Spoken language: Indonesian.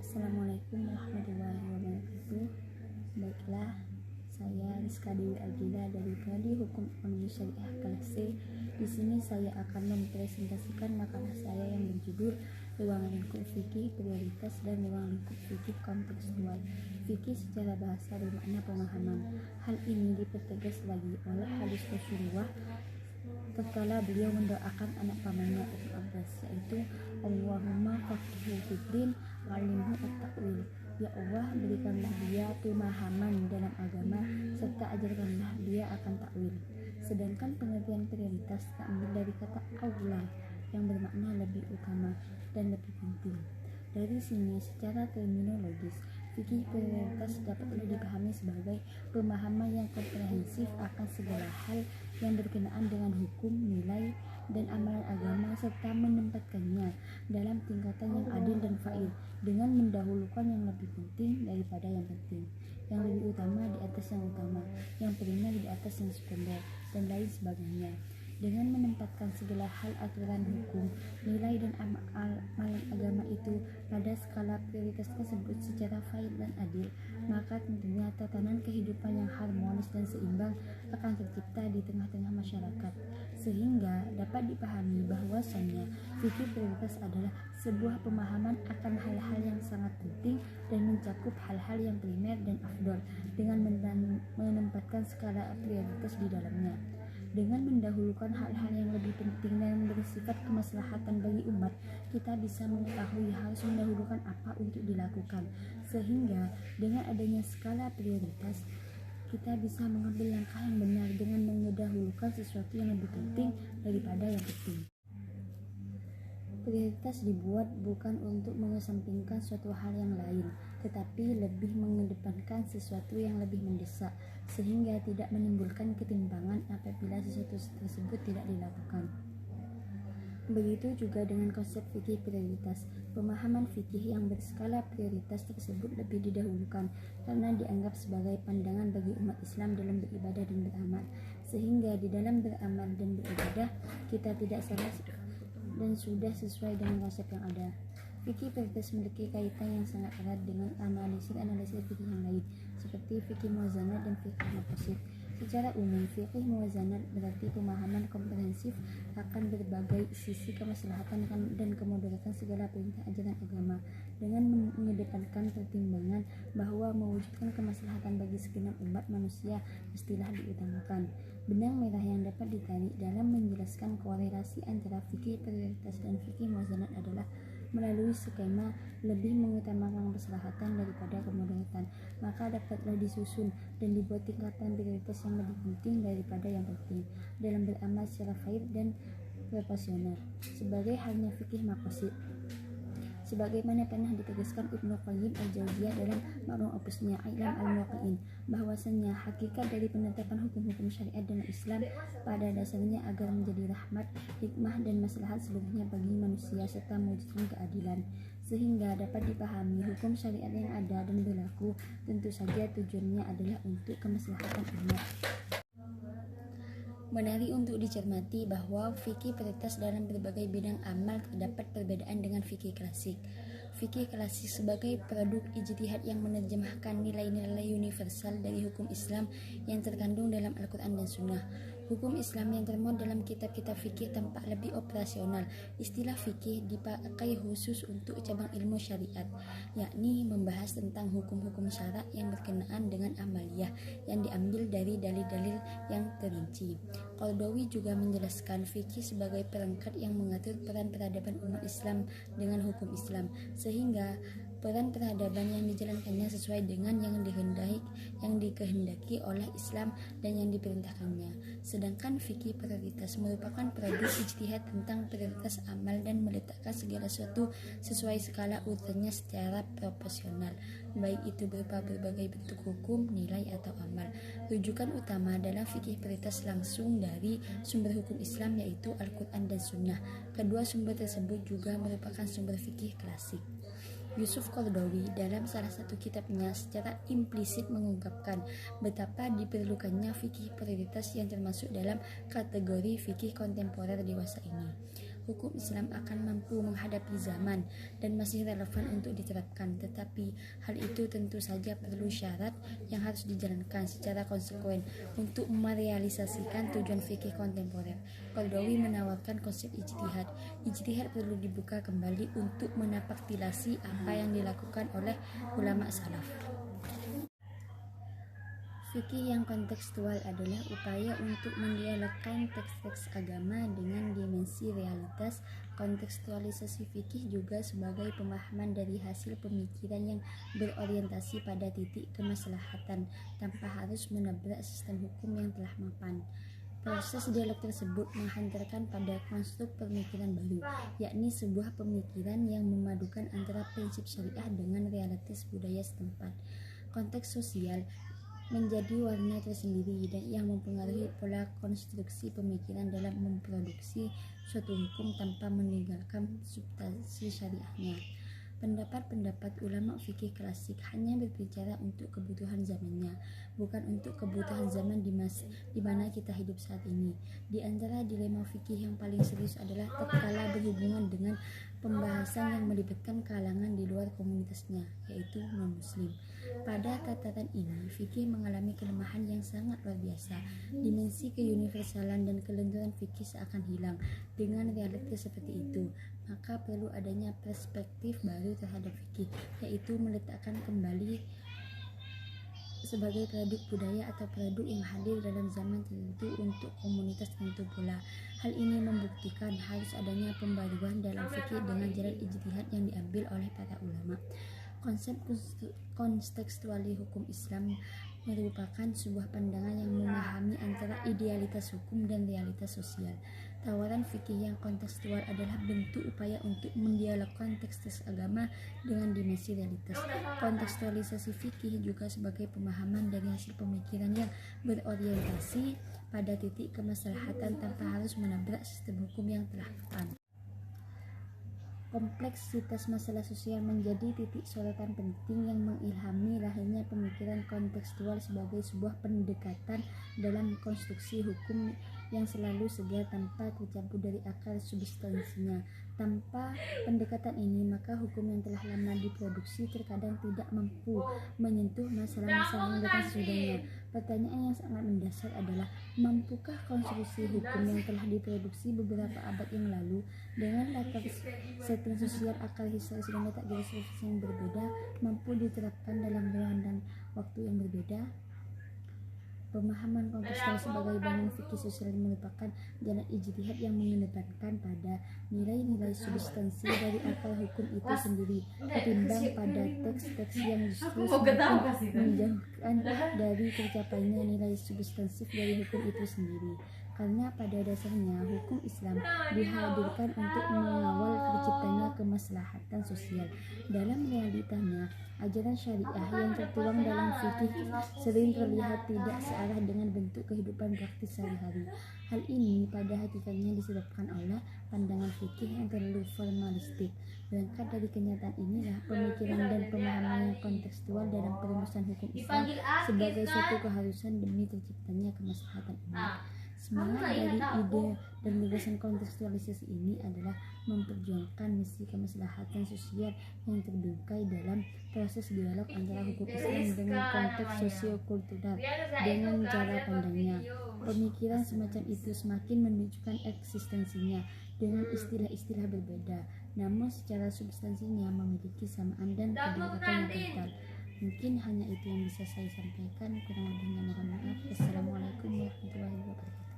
Assalamualaikum warahmatullahi wabarakatuh. Baiklah, saya Rizka Dewi Agila dari Prodi Hukum Ekonomi Syariah kelas C. Di sini saya akan mempresentasikan makalah saya yang berjudul Ruang Lingkup Fikih Prioritas dan Ruang Lingkup Fikih Kontekstual. Fikih secara bahasa bermakna pemahaman. Hal ini dipertegas lagi oleh hadis Rasulullah tatkala beliau mendoakan anak pamannya Ibnu Abbas, yaitu Allahumma faqihu fiddin wa'allimhu at-ta'wil. Ya Allah, berikanlah dia pemahaman dalam agama serta ajarkanlah dia akan takwil. Sedangkan pengertian prioritas terambil dari kata aula yang bermakna lebih utama dan lebih penting. Dari sini secara terminologis, fikih prioritas dapatlah dipahami sebagai pemahaman yang komprehensif akan segala hal yang berkenaan dengan hukum, nilai, dan amalan agama serta menempatkannya dalam tingkatan yang adil dan fair dengan mendahulukan yang lebih penting daripada yang penting, yang lebih utama di atas yang utama, yang primer di atas yang sekunder, dan lain sebagainya. Dengan menempatkan segala hal aturan hukum, nilai dan amalan agama itu pada skala prioritas tersebut secara fair dan adil, maka tentunya tatanan kehidupan yang harmonis dan seimbang akan tercipta di tengah-tengah masyarakat, sehingga dapat dipahami bahwasannya fikih prioritas adalah sebuah pemahaman akan hal-hal yang sangat penting dan mencakup hal-hal yang primer dan afdol dengan menempatkan skala prioritas di dalamnya. Dengan mendahulukan hal-hal yang lebih penting dan bersifat kemaslahatan bagi umat, kita bisa mengetahui harus mendahulukan apa untuk dilakukan, sehingga dengan adanya skala prioritas kita bisa mengambil langkah yang benar dengan mendahulukan sesuatu yang lebih penting daripada yang penting. Prioritas dibuat bukan untuk mengesampingkan suatu hal yang lain, tetapi lebih mengedepankan sesuatu yang lebih mendesak, sehingga tidak menimbulkan ketimpangan apabila sesuatu tersebut tidak dilakukan. Begitu juga dengan konsep fikih prioritas. Pemahaman fikih yang berskala prioritas tersebut lebih didahulukan karena dianggap sebagai pandangan bagi umat Islam dalam beribadah dan beramal, sehingga di dalam beramal dan beribadah kita tidak salah dan sudah sesuai dengan konsep yang ada. Fikih prioritas memiliki kaitan yang sangat erat dengan analisis fikih yang lain, seperti fikih muwazanat dan fikih maqasid. Secara umum, fikih muwazanat berarti pemahaman komprehensif akan berbagai sisi kemaslahatan dan kemudaratan segala perintah ajaran agama, dengan mengedepankan pertimbangan bahwa mewujudkan kemaslahatan bagi segenap umat manusia mestilah diutamakan. Benang merah yang dapat ditarik dalam menjelaskan korelasi antara fikih prioritas dan fikih muwazanat adalah melalui skema lebih mengutamakan kemaslahatan daripada kemudaratan, maka dapatlah disusun dan dibuat tingkatan prioritas yang lebih penting daripada yang penting dalam beramal secara fair dan proporsional, sebagai halnya fikih maqasid. Sebagaimana pernah ditegaskan Ibnu Qayyim al-Jauziyah dalam Ma'ruf opusnya I'lam al-Muwaqqi'in, bahwasannya hakikat dari penetapan hukum-hukum syariat dalam Islam pada dasarnya agar menjadi rahmat, hikmah dan maslahat seluruhnya bagi manusia serta mewujudkan keadilan, sehingga dapat dipahami hukum syariat yang ada dan berlaku tentu saja tujuannya adalah untuk kemaslahatan umat. Menarik untuk dicermati bahwa fikih prioritas dalam berbagai bidang amal terdapat perbedaan dengan fikih klasik. Fikih klasik sebagai produk ijtihad yang menerjemahkan nilai-nilai universal dari hukum Islam yang terkandung dalam Al-Quran dan Sunnah. Hukum Islam yang termuat dalam kitab-kitab fikih tampak lebih operasional. Istilah fikih dipakai khusus untuk cabang ilmu syariat, yakni membahas tentang hukum-hukum syarak yang berkenaan dengan amaliyah yang diambil dari dalil-dalil yang terinci. Qardawi juga menjelaskan fikih sebagai perangkat yang mengatur peran peradaban umat Islam dengan hukum Islam, sehingga peran peradaban yang dijalankannya sesuai dengan yang dikehendaki oleh Islam dan yang diperintahkannya. Sedangkan fikih prioritas merupakan produk ijtihad tentang prioritas amal dan meletakkan segala sesuatu sesuai skala urutannya secara proporsional, baik itu berupa berbagai bentuk hukum, nilai atau amal. Rujukan utama dalam fikih prioritas langsung dari sumber hukum Islam yaitu Al-Quran dan Sunnah. Kedua sumber tersebut juga merupakan sumber fikih klasik. Yusuf Qardawi dalam salah satu kitabnya secara implisit mengungkapkan betapa diperlukannya fikih prioritas yang termasuk dalam kategori fikih kontemporer dewasa ini. hukum Islam akan mampu menghadapi zaman dan masih relevan untuk diterapkan. Tetapi hal itu tentu saja perlu syarat yang harus dijalankan secara konsekuen untuk merealisasikan tujuan fikih kontemporer. Qaradawi menawarkan konsep ijtihad. Ijtihad perlu dibuka kembali untuk menapaktilasi apa yang dilakukan oleh ulama salaf. Fikih yang kontekstual adalah upaya untuk mendialogkan teks-teks agama dengan dimensi realitas. Kontekstualisasi fikih juga sebagai pemahaman dari hasil pemikiran yang berorientasi pada titik kemaslahatan tanpa harus menabrak sistem hukum yang telah mapan. Proses dialog tersebut menghantarkan pada konstruk pemikiran baru, yakni sebuah pemikiran yang memadukan antara prinsip syariah dengan realitas budaya setempat. Konteks sosial menjadi warna tersendiri dan yang mempengaruhi pola konstruksi pemikiran dalam memproduksi suatu hukum tanpa meninggalkan substansi syariahnya. Pendapat-pendapat ulama fikih klasik hanya berbicara untuk kebutuhan zamannya, bukan untuk kebutuhan zaman di mana kita hidup saat ini. Di antara dilema fikih yang paling serius adalah tatkala berhubungan dengan pembahasan yang melibatkan kalangan di luar komunitasnya, yaitu non-muslim. Pada tataran ini, fikih mengalami kelemahan yang sangat luar biasa. Dimensi keuniversalan dan kelenturan fikih seakan hilang. Dengan realitas seperti itu, maka perlu adanya perspektif baru terhadap fikih, yaitu meletakkan kembali sebagai produk budaya atau produk yang hadir dalam zaman tertentu untuk komunitas tertentu pula. Hal ini membuktikan harus adanya pembaruan dalam fikih dengan jalan ijtihad yang diambil oleh para ulama. Konsep kontekstuali hukum Islam merupakan sebuah pandangan yang memahami antara idealitas hukum dan realitas sosial. Tawaran fikih yang kontekstual adalah bentuk upaya untuk mendialogkan teks-teks agama dengan dimensi realitas. Kontekstualisasi fikih juga sebagai pemahaman dari hasil pemikiran yang berorientasi pada titik kemaslahatan tanpa harus menabrak sistem hukum yang telah mapan. Kompleksitas masalah sosial menjadi titik sorotan penting yang mengilhami lahirnya pemikiran kontekstual sebagai sebuah pendekatan dalam konstruksi hukum yang selalu segar tanpa tercampur dari akar substansinya. Tanpa pendekatan ini, maka hukum yang telah lama diproduksi terkadang tidak mampu menyentuh masalah-masalah yang datang sesudahnya. Pertanyaan yang sangat mendasar adalah, mampukah konstruksi hukum yang telah diproduksi beberapa abad yang lalu dengan latar setting sosial, akal historis dan letak geografis yang berbeda mampu diterapkan dalam ruang dan waktu yang berbeda? Pemahaman kontekstual sebagai bangun fikih sosial merupakan jalan ijtihad yang mengedepankan pada nilai-nilai substansi dari akal hukum itu sendiri ketimbang pada teks-teks yang justru semakin menjauhkan dari tercapainya nilai substansif dari hukum itu sendiri. Karena pada dasarnya hukum Islam dihadirkan untuk mengawal terciptanya kemaslahatan sosial. Dalam realitanya, ajaran syariah yang tertuang dalam fikih sering terlihat tidak searah dengan bentuk kehidupan praktis sehari-hari. Hal ini pada hakikatnya disebabkan oleh pandangan fikih yang terlalu formalistik. Berangkat dari kenyataan inilah pemikiran dan pemahaman yang kontekstual dalam perumusan hukum Islam sebagai suatu keharusan demi terciptanya kemaslahatan umat. Semangat dari ide dan gagasan kontekstualisasi ini adalah memperjuangkan misi kemaslahatan sosial yang terbingkai dalam proses dialog antara hukum Islam dengan konteks sosio-kultural dengan cara pandangnya. Pemikiran semacam itu semakin menunjukkan eksistensinya dengan istilah-istilah berbeda, namun secara substansinya memiliki samaan dan kedekatan yang kental. Mungkin hanya itu yang bisa saya sampaikan, kurang lebihnya mohon maaf. Wassalamualaikum warahmatullahi wabarakatuh.